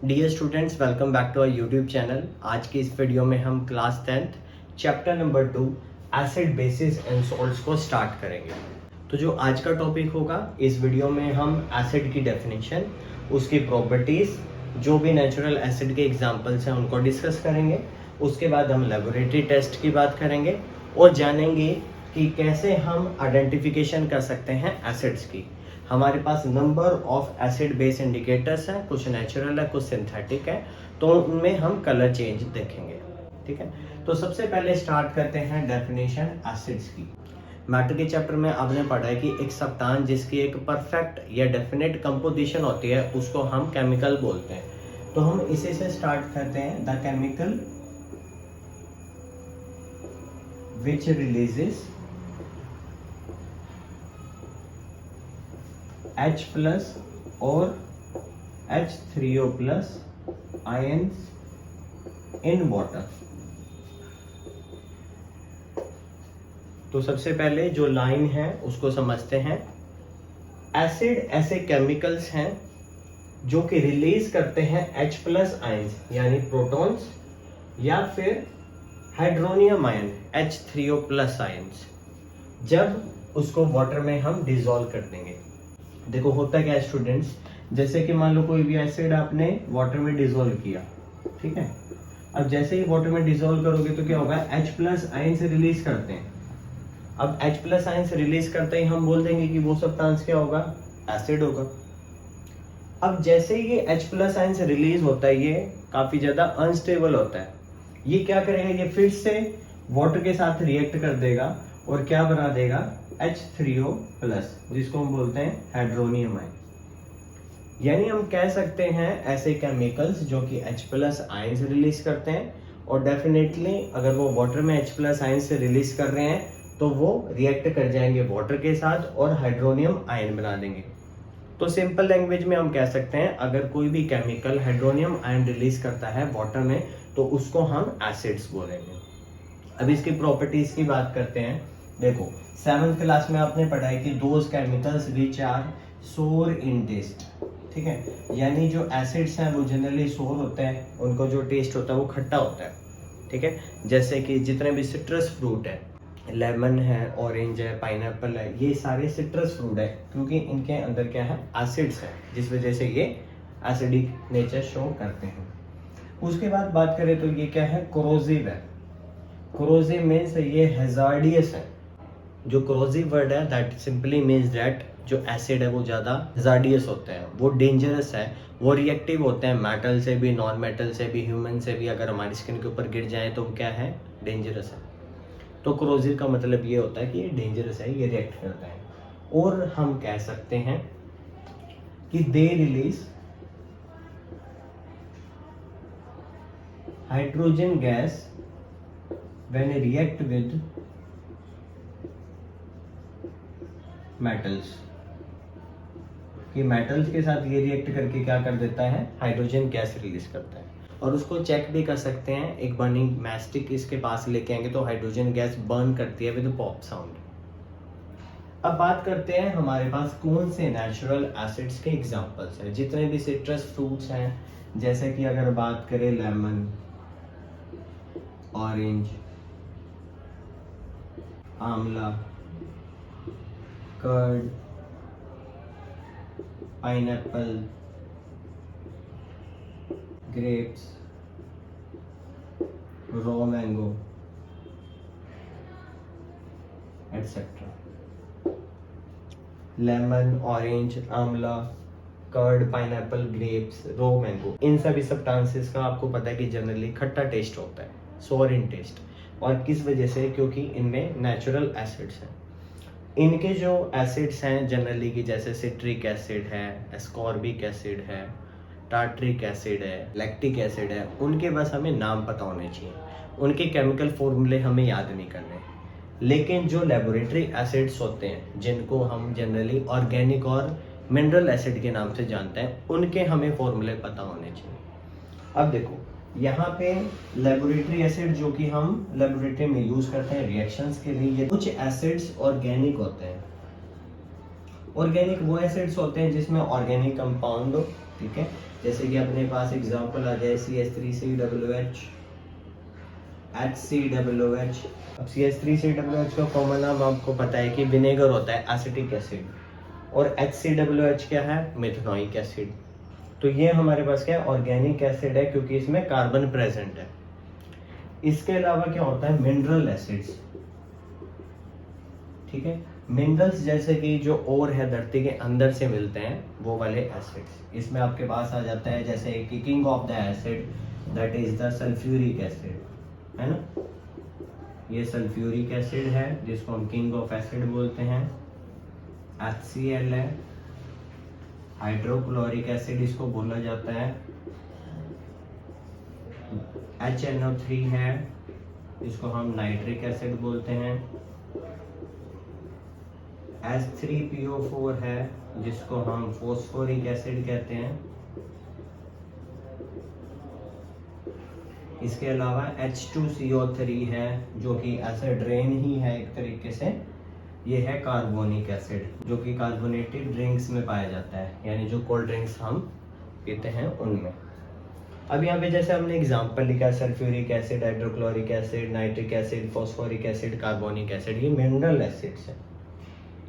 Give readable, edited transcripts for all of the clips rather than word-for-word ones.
Dear students, welcome back to our YouTube channel. आज की इस वीडियो में हम class 10th chapter number 2 acid bases and salts को स्टार्ट करेंगे। तो जो आज का टॉपिक होगा, इस वीडियो में हम एसिड की डेफिनेशन, उसकी प्रॉपर्टीज, जो भी नेचुरल एसिड के एग्जांपल्स हैं उनको डिस्कस करेंगे। उसके बाद हम लेबोरेटरी टेस्ट की बात करेंगे और जानेंगे कि कैसे हम आइडेंटिफिकेशन कर सकते हैं एसिड्स की। हमारे पास number of acid base indicators हैं, कुछ नेचुरल है, कुछ सिंथेटिक है, तो उनमें हम कलर चेंज देखेंगे। ठीक है, तो सबसे पहले स्टार्ट करते हैं डेफिनेशन एसिड्स की। मैटर के चैप्टर में आपने पढ़ा है कि एक सब्सटेंस जिसकी एक परफेक्ट या डेफिनेट कंपोजिशन होती है उसको हम केमिकल बोलते हैं। तो हम इसी से स्टार्ट करते हैं, the chemical which releases H plus or H3O plus ions in water। तो सबसे पहले जो लाइन है उसको समझते हैं। एसिड ऐसे केमिकल्स हैं जो कि रिलीज करते हैं H प्लस आयंस यानी प्रोटॉन्स या फिर hydronium ion H3O plus ions, जब उसको वाटर में हम डिसॉल्व कर देंगे। देखो होता क्या है स्टूडेंट्स, जैसे कि मान लो कोई भी एसिड आपने वाटर में डिसॉल्व किया, ठीक है। अब जैसे ही वाटर में डिसॉल्व करोगे तो क्या होगा, H प्लस आयन से रिलीज करते हैं। अब H प्लस आयन से रिलीज करते ही हम बोल देंगे कि वो सब्सटेंस क्या होगा, एसिड होगा। अब जैसे ही ये H प्लस आयन से रिलीज होता है, ये काफी ज्यादा अनस्टेबल होता है। ये क्या करेगा, ये फिर से वाटर के साथ रिएक्ट कर देगा और क्या बना देगा, H3O प्लस, जिसको हम बोलते हैं हाइड्रोनियम आयन। यानी हम कह सकते हैं ऐसे केमिकल्स जो कि H प्लस आयन से रिलीज करते हैं, और डेफिनेटली अगर वो वाटर में H प्लस आयन से रिलीज कर रहे हैं तो वो रिएक्ट कर जाएंगे वाटर के साथ और हाइड्रोनियम आयन बना देंगे। तो सिंपल लैंग्वेज में हम कह सकते हैं, अगर कोई भी केमिकल हाइड्रोनियम आयन रिलीज करता है वाटर में तो उसको हम एसिड्स बोलेंगे। अब इसकी प्रॉपर्टीज की बात करते हैं। देखो 7th क्लास में आपने पढ़ा है कि दोज केमिकल्स विच आर सोर इन टेस्ट, ठीक है। यानी जो एसिड्स हैं वो जनरली सोर होते हैं, उनको जो टेस्ट होता है वो खट्टा होता है, ठीक है। जैसे कि जितने भी सिट्रस फ्रूट है, लेमन है, ऑरेंज है, पाइनएप्पल है, ये सारे सिट्रस फ्रूट है क्योंकि इनके अंदर क्या है, एसिड्स है, जिस वजह से ये एसिडिक नेचर शो करते हैं। उसके बाद बात करें तो ये क्या है, कोरोसिव है। कोरोसिव मीन्स ये हैजार्डियस है। जो कोरोसिव वर्ड है दैट सिंपली मीन्स दैट जो एसिड है वो ज़्यादा हैजार्डियस होते हैं, वो डेंजरस है, वो रिएक्टिव होते हैं मेटल से भी, नॉन मेटल से भी, ह्यूमन से भी। अगर हमारी स्किन के ऊपर गिर जाए तो वो क्या है, डेंजरस है। तो कोरोसिव का मतलब ये होता है कि ये डेंजरस है, ये रिएक्ट करता है। और हम कह सकते हैं कि they release hydrogen gas when react with metals, कि मेटल्स के साथ ये रिएक्ट करके क्या कर देता है, हाइड्रोजन गैस रिलीज करता है। और उसको चेक भी कर सकते हैं, एक बर्निंग मैस्टिक इसके पास लेके आएंगे तो हाइड्रोजन गैस बर्न करती है विद पॉप साउंड। अब बात करते हैं हमारे पास कौन से नेचुरल एसिड्स के एग्जांपल्स हैं। जितने भी सिट्रस फ्रूट्स हैं, जैसे कि अगर बात करें लेमन, ऑरेंज, आंवला, curd, pineapple, grapes, raw mango etcetera. Lemon, orange, आंवला, curd, pineapple, grapes, raw mango, इन सभी सब्सटेंसेस का आपको पता है कि जनरली खट्टा टेस्ट होता है, सोर इन टेस्ट। और किस वजह से, क्योंकि इनमें नेचुरल एसिड्स हैं। इनके जो एसिड्स हैं जनरली की, जैसे सिट्रिक एसिड है, एस्कॉर्बिक एसिड है, टार्ट्रिक एसिड है, लैक्टिक एसिड है, उनके बस हमें नाम पता होने चाहिए, उनके केमिकल फॉर्मूले हमें याद नहीं करने। लेकिन जो लेबोरेटरी एसिड्स होते हैं, जिनको हम जनरली ऑर्गेनिक और मिनरल एसिड के नाम से जानते हैं, उनके हमें फॉर्मूले पता होने चाहिए। अब देखो यहाँ पे लेबोरेटरी एसिड जो कि हम लेबोरेटरी में यूज करते हैं रिएक्शंस के लिए, कुछ एसिड्स ऑर्गेनिक होते हैं। ऑर्गेनिक वो एसिड्स होते हैं जिसमें ऑर्गेनिक कंपाउंड हो, ठीक है, जैसे कि अपने पास एग्जांपल आ जाए CH3COOH, HCOOH। अब CH3COOH का कॉमन नाम आपको पता है कि विनेगर होता है, एसिटिक एसिड, और HCOOH क्या है, मेथनोइक एसिड। तो ये हमारे पास क्या है, ऑर्गेनिक एसिड है, क्योंकि इसमें कार्बन प्रेजेंट है। इसके अलावा क्या होता है, मिनरल एसिड्स, ठीक है। मिनरल्स जैसे कि जो और है धरती के अंदर से मिलते हैं वो वाले एसिड्स, इसमें आपके पास आ जाता है जैसे कि king of the acid that is the sulphuric acid, है ना। ये सल्फ्यूरिक एसिड है जिसको हम किंग ऑफ एसिड बोलते हैं। HCl है, हाइड्रोक्लोरिक एसिड इसको बोला जाता है। HNO3 है, इसको हम नाइट्रिक एसिड बोलते हैं। H3PO4 है, जिसको हम फॉस्फोरिक एसिड कहते हैं। इसके अलावा H2CO3 है, जो कि एसिड रेन ही है एक तरीके से। ये है कार्बोनिक एसिड, जो कि कार्बोनेटेड ड्रिंक्स में पाया जाता है, यानी जो कोल्ड ड्रिंक्स हम पीते हैं उनमें। अब यहाँ पे जैसे हमने एग्जांपल लिखा, sulphuric acid, hydrochloric acid, nitric acid, phosphoric acid, carbonic acid, ये मिनरल एसिड्स हैं।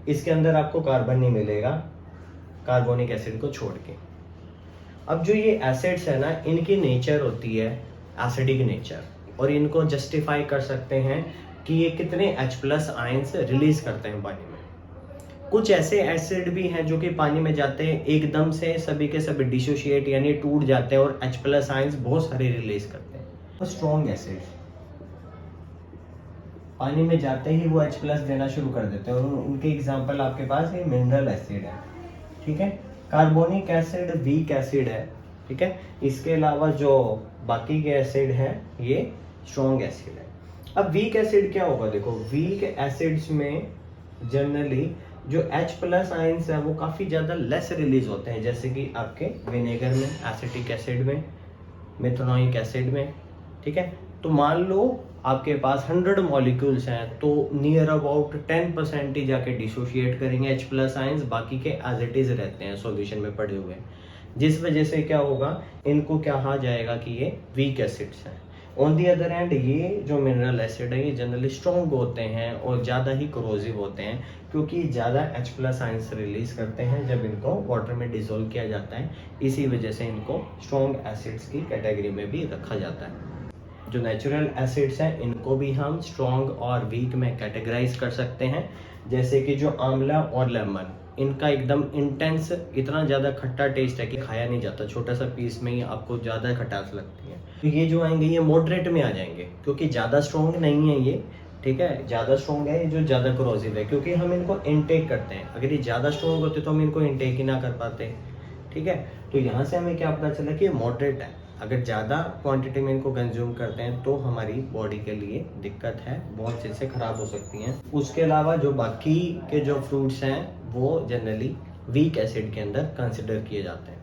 इसके अंदर आपको कार्बन नहीं मिलेगा कार्बोनिक एसिड को छोड़ के। अब जो ये एसिड्स है ना, इनकी नेचर होती है एसिडिक नेचर, और इनको जस्टिफाई कर सकते हैं कि ये कितने H+ आयंस रिलीज करते हैं पानी में। कुछ ऐसे एसिड भी हैं जो कि पानी में जाते हैं एकदम से सभी के सभी डिसोशिएट यानी टूट जाते हैं और H+ आयंस बहुत सारे रिलीज करते हैं। स्ट्रॉन्ग एसिड पानी में जाते ही वो H+ देना शुरू कर देते हैं, और उनके एग्जांपल आपके पास ये मिनरल एसिड है, ठीक है। कार्बोनिक एसिड वीक एसिड है, ठीक है। इसके अलावा जो बाकी के एसिड हैं ये स्ट्रॉन्ग एसिड है। अब वीक एसिड क्या होगा, देखो वीक एसिड्स में जनरली जो H+ आयंस है वो काफ़ी ज़्यादा लेस रिलीज होते हैं, जैसे कि आपके विनेगर में, एसिटिक एसिड में, मेथनोइक एसिड में, ठीक है। तो मान लो आपके पास 100 मॉलिक्यूल्स हैं, तो नियर अबाउट 10% ही जाके डिसोशिएट करेंगे H+ आयंस, बाकी के एज इट इज रहते हैं सॉल्यूशन में पड़े हुए, जिस वजह से क्या होगा, इनको क्या कहा जाएगा कि ये वीक एसिड्स हैं। ऑन दी अदर हैंड ये जो मिनरल एसिड है ये जनरली स्ट्रॉन्ग होते हैं और ज़्यादा ही कोरोसिव होते हैं, क्योंकि ज़्यादा H+ आयंस रिलीज करते हैं जब इनको वाटर में डिसॉल्व किया जाता है। इसी वजह से इनको स्ट्रॉन्ग एसिड्स की कैटेगरी में भी रखा जाता है। जो नेचुरल एसिड्स हैं इनको भी हम स्ट्रॉन्ग और वीक में कैटेगराइज कर सकते हैं, जैसे कि जो आंवला और लेमन, इनका एकदम इंटेंस इतना ज़्यादा खट्टा टेस्ट है कि खाया नहीं जाता, छोटा सा पीस में ही आपको ज़्यादा खटास लगती है। तो ये जो आएंगे ये मॉडरेट में आ जाएंगे, क्योंकि ज़्यादा स्ट्रॉन्ग नहीं है ये, ठीक है। ज़्यादा स्ट्रॉन्ग है जो ज़्यादा कोरोसिव है, क्योंकि हम इनको इनटेक करते हैं। अगर ये ज़्यादा स्ट्रॉन्ग होते तो हम इनको इनटेक ही ना कर पाते, ठीक है। तो यहाँ से हमें क्या पता चला कि ये मॉडरेट है। अगर ज़्यादा क्वांटिटी में इनको कंज्यूम करते हैं तो हमारी बॉडी के लिए दिक्कत है, बहुत चीज़ें खराब हो सकती हैं। उसके अलावा जो बाकी के जो फ्रूट्स हैं वो जनरली वीक एसिड के अंदर कंसिडर किए जाते हैं।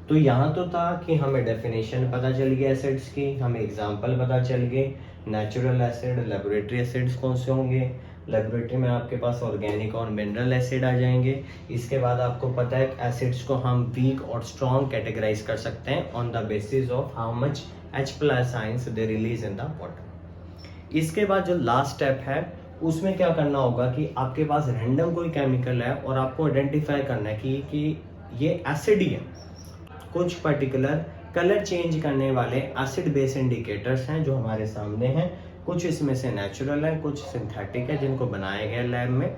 तो यहाँ तो था कि हमें डेफिनेशन पता चल गई एसिड्स की, हमें एग्जाम्पल पता चल गए, नेचुरल एसिड, लेबोरेटरी एसिड्स कौन से होंगे। लेबोरेटरी में आपके पास ऑर्गेनिक और मिनरल एसिड आ जाएंगे। इसके बाद आपको पता है एसिड्स को हम वीक और स्ट्रॉन्ग कैटेगराइज कर सकते हैं on the basis of how much H+ ions they release in the water. इसके बाद जो लास्ट स्टेप है उसमें क्या करना होगा कि आपके पास रैंडम कोई केमिकल है और आपको आइडेंटिफाई करना है कि ये एसिड ही है। कुछ पर्टिकुलर कलर चेंज करने वाले एसिड बेस इंडिकेटर्स हैं जो हमारे सामने हैं। कुछ इसमें से नेचुरल है, कुछ सिंथेटिक है जिनको बनाया गया लैब में,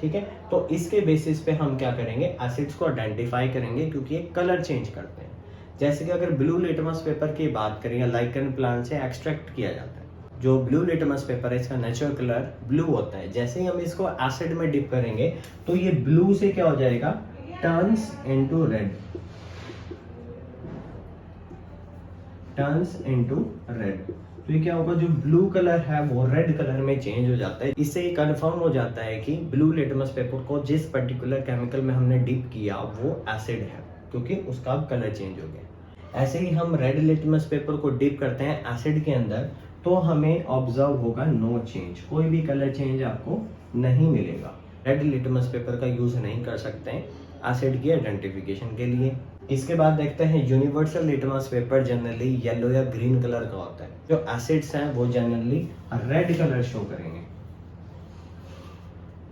ठीक है। तो इसके बेसिस पे हम क्या करेंगे, एसिड्स को आइडेंटिफाई करेंगे, क्योंकि ये कलर चेंज करते हैं। जैसे कि अगर ब्लू लिटमस पेपर की बात करें या लाइकन प्लांट से एक्सट्रैक्ट किया जाता है, जो ब्लू लिटमस पेपर है इसका नेचुरल कलर ब्लू होता है। जैसे ही हम इसको एसिड में डिप करेंगे तो ये ब्लू से क्या हो जाएगा, turns into red, turns into red. तो ये क्या होगा, जो ब्लू कलर है वो रेड कलर में चेंज हो जाता है। इससे ये कंफर्म हो जाता है कि ब्लू लिटमस पेपर को जिस पर्टिकुलर केमिकल में हमने डिप किया वो एसिड है, क्योंकि उसका कलर चेंज हो गया। ऐसे ही हम रेड लिटमस पेपर को डिप करते हैं एसिड के अंदर, तो हमें ऑब्जर्व होगा नो चेंज, कोई भी कलर चेंज आपको नहीं मिलेगा। रेड लिटमस पेपर का यूज नहीं कर सकते हैं एसिड की आइडेंटिफिकेशन के लिए। इसके बाद देखते हैं universal litmus paper generally yellow या ग्रीन कलर का होता है। जो एसिड्स हैं वो जनरली रेड कलर शो करेंगे,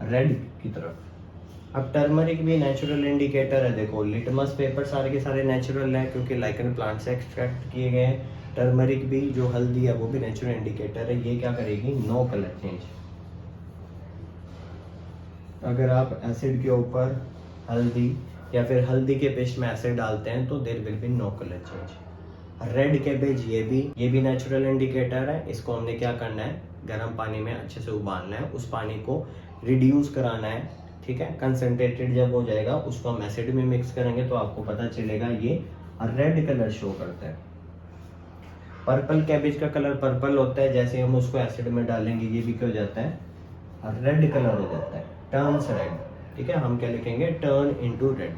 रेड की तरफ। अब टर्मरिक भी नेचुरल इंडिकेटर है। देखो लिटमस पेपर सारे के सारे नेचुरल है क्योंकि लाइकन प्लांट से एक्सट्रैक्ट किए गए हैं। टर्मरिक भी जो हल्दी है वो भी नेचुरल इंडिकेटर है। ये क्या करेगी, नो कलर चेंज। अगर आप एसिड के ऊपर हल्दी या फिर हल्दी के पेस्ट में एसिड डालते हैं तो there will be no colour change. Red cabbage ये भी नेचुरल इंडिकेटर है। इसको हमने क्या करना है, गर्म पानी में अच्छे से उबालना है, उस पानी को रिड्यूस कराना है, ठीक है। कंसंट्रेटेड जब हो जाएगा उसको हम एसिड में मिक्स करेंगे तो आपको पता चलेगा ये रेड कलर शो करता है। पर्पल कैबेज का कलर पर्पल होता है, जैसे हम उसको एसिड में डालेंगे ये भी क्या हो जाता है, रेड कलर हो जाता है, टर्न्स रेड, ठीक है। हम क्या लिखेंगे, turn into red,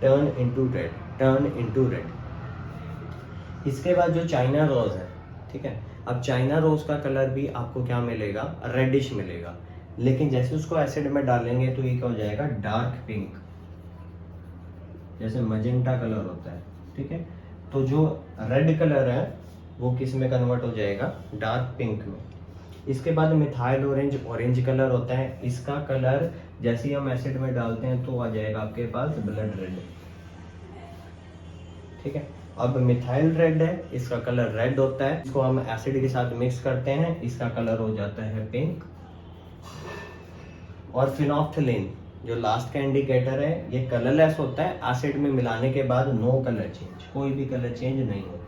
turn into red, turn into red. इसके बाद जो चाइना रोज है, ठीक है। अब चाइना रोज का कलर भी आपको क्या मिलेगा, रेडिश मिलेगा, लेकिन जैसे उसको एसिड में डालेंगे तो ये क्या हो जाएगा, डार्क पिंक, जैसे मजेंटा कलर होता है, ठीक है। तो जो रेड कलर है वो किस में कन्वर्ट हो जाएगा, डार्क पिंक में। इसके बाद मिथाइल ऑरेंज, ऑरेंज कलर होता है। इसका कलर जैसे ही हम एसिड में डालते हैं तो आ जाएगा आपके पास ब्लड रेड, ठीक है। अब मिथाइल रेड है, इसका कलर रेड होता है। इसको हम एसिड के साथ मिक्स करते हैं, इसका कलर हो जाता है पिंक। और फिनोफ्थलीन जो लास्ट का इंडिकेटर है, ये कलरलेस होता है। एसिड में मिलाने के बाद नो कलर चेंज, कोई भी कलर चेंज नहीं होता।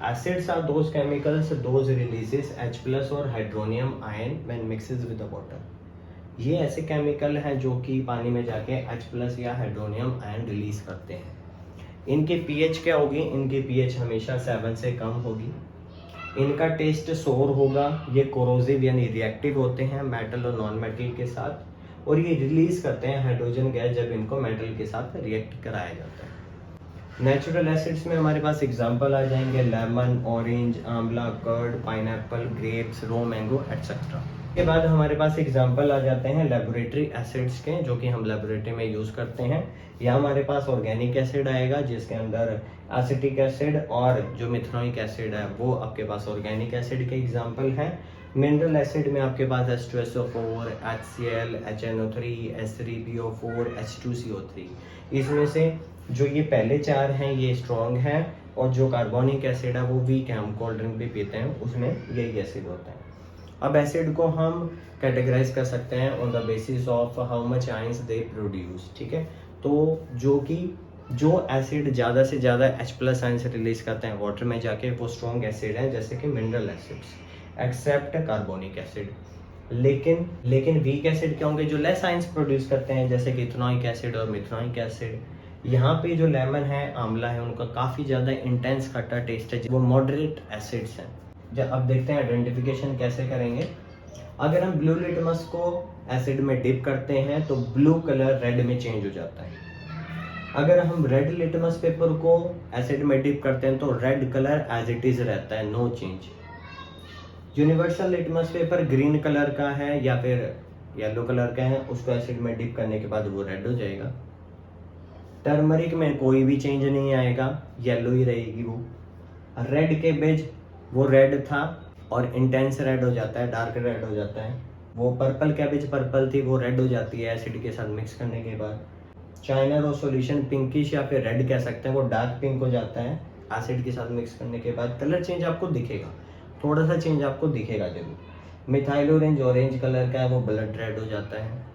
Acids are those chemicals those releases H plus और hydronium ion when mixes with the water। ये ऐसे केमिकल हैं जो कि पानी में जाके H plus या हाइड्रोनियम आयन रिलीज करते हैं। इनकी pH क्या होगी, इनकी pH हमेशा 7 से कम होगी। इनका टेस्ट सोर होगा। ये कोरोसिव यानी रिएक्टिव होते हैं मेटल और नॉन मेटल के साथ, और ये रिलीज करते हैं हाइड्रोजन गैस जब इनको मेटल के साथ रिएक्ट कराया जाता है। नेचुरल एसिड्स में हमारे पास एग्जांपल आ जाएंगे लेमन, ऑरेंज, आंवला, कर्ड, पाइनएप्पल, ग्रेप्स, रो मैंगो एटसेट्रा। के बाद हमारे पास एग्जांपल आ जाते हैं लेबोरेटरी एसिड्स के, जो कि हम लेबोरेटरी में यूज करते हैं। या हमारे पास ऑर्गेनिक एसिड आएगा जिसके अंदर एसिटिक एसिड और जो मिथनोइक एसिड है वो आपके पास ऑर्गेनिक एसिड के एग्जांपल हैं। मिनरल एसिड में आपके पास H2SO4, HCl, HNO3, H3PO4, H2CO3। इसमें से जो ये पहले चार हैं ये स्ट्रॉन्ग हैं, और जो कार्बोनिक एसिड है वो वीक है। हम कोल्ड ड्रिंक भी पीते हैं उसमें यही एसिड होता है। अब एसिड को हम कैटेगराइज कर सकते हैं on the basis of how much ions they produce, ठीक है। तो जो एसिड ज़्यादा से ज़्यादा H+ आयंस रिलीज करते हैं वाटर में जाके वो स्ट्रॉन्ग एसिड है, जैसे कि mineral acids except carbonic acid. लेकिन वीक एसिड क्या होंगे, जो लेस आयंस प्रोड्यूस करते हैं, जैसे कि इथेनॉइक एसिड और मिथनॉइक एसिड। यहाँ पे जो लेमन है, आंवला है, उनका काफ़ी ज़्यादा इंटेंस खट्टा टेस्ट है, वो मॉडरेट एसिड्स हैं। जब अब देखते हैं आइडेंटिफिकेशन कैसे करेंगे। अगर हम ब्लू लिटमस को एसिड में डिप करते हैं तो ब्लू कलर रेड में चेंज हो जाता है। अगर हम रेड लिटमस पेपर को एसिड में डिप करते हैं तो red colour as it is रहता है, no change. Universal litmus paper green colour का है या फिर येलो कलर का है, उसको एसिड में डिप करने के बाद वो रेड हो जाएगा। टर्मरिक में कोई भी चेंज नहीं आएगा, येलो ही रहेगी वो। रेड कैबेज वो रेड था और इंटेंस रेड हो जाता है, डार्क रेड हो जाता है। वो पर्पल कैबेज पर्पल थी, वो रेड हो जाती है एसिड के साथ मिक्स करने के बाद। चाइना रोज सॉल्यूशन पिंकिश या फिर रेड कह सकते हैं, वो डार्क पिंक हो जाता है एसिड के साथ मिक्स करने के बाद। कलर चेंज आपको दिखेगा, थोड़ा सा चेंज आपको दिखेगा जरूर। मिथाइल ऑरेंज कलर का है, वो ब्लड रेड हो जाता है।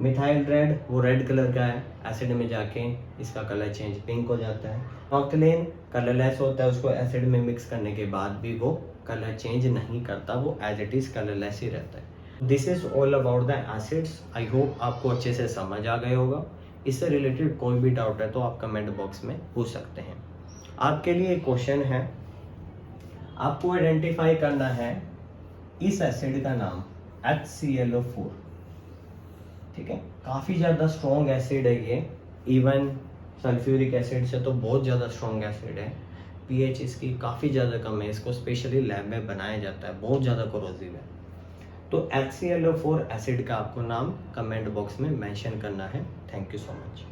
मिथाइल रेड वो रेड कलर का है, एसिड में जाके इसका कलर चेंज पिंक हो जाता है। ऑक्टेन कलरलेस होता है, उसको एसिड में मिक्स करने के बाद भी वो कलर चेंज नहीं करता, वो एज इट इज कलरलेस ही रहता है। This is all about the acids. I hope आपको अच्छे से समझ आ गया होगा। इससे रिलेटेड कोई भी डाउट है तो आप कमेंट बॉक्स में पूछ सकते हैं। आपके लिए एक क्वेश्चन है, आपको आइडेंटिफाई करना है इस एसिड का नाम HClO4, ठीक है। काफ़ी ज़्यादा स्ट्रॉन्ग एसिड है ये, इवन सल्फ्यूरिक एसिड से तो बहुत ज़्यादा स्ट्रॉन्ग एसिड है। पीएच इसकी काफ़ी ज़्यादा कम है, इसको स्पेशली लैब में बनाया जाता है, बहुत ज़्यादा कोरोसिव है। तो HClO4 एसिड का आपको नाम कमेंट बॉक्स में मेंशन करना है। Thank you so much.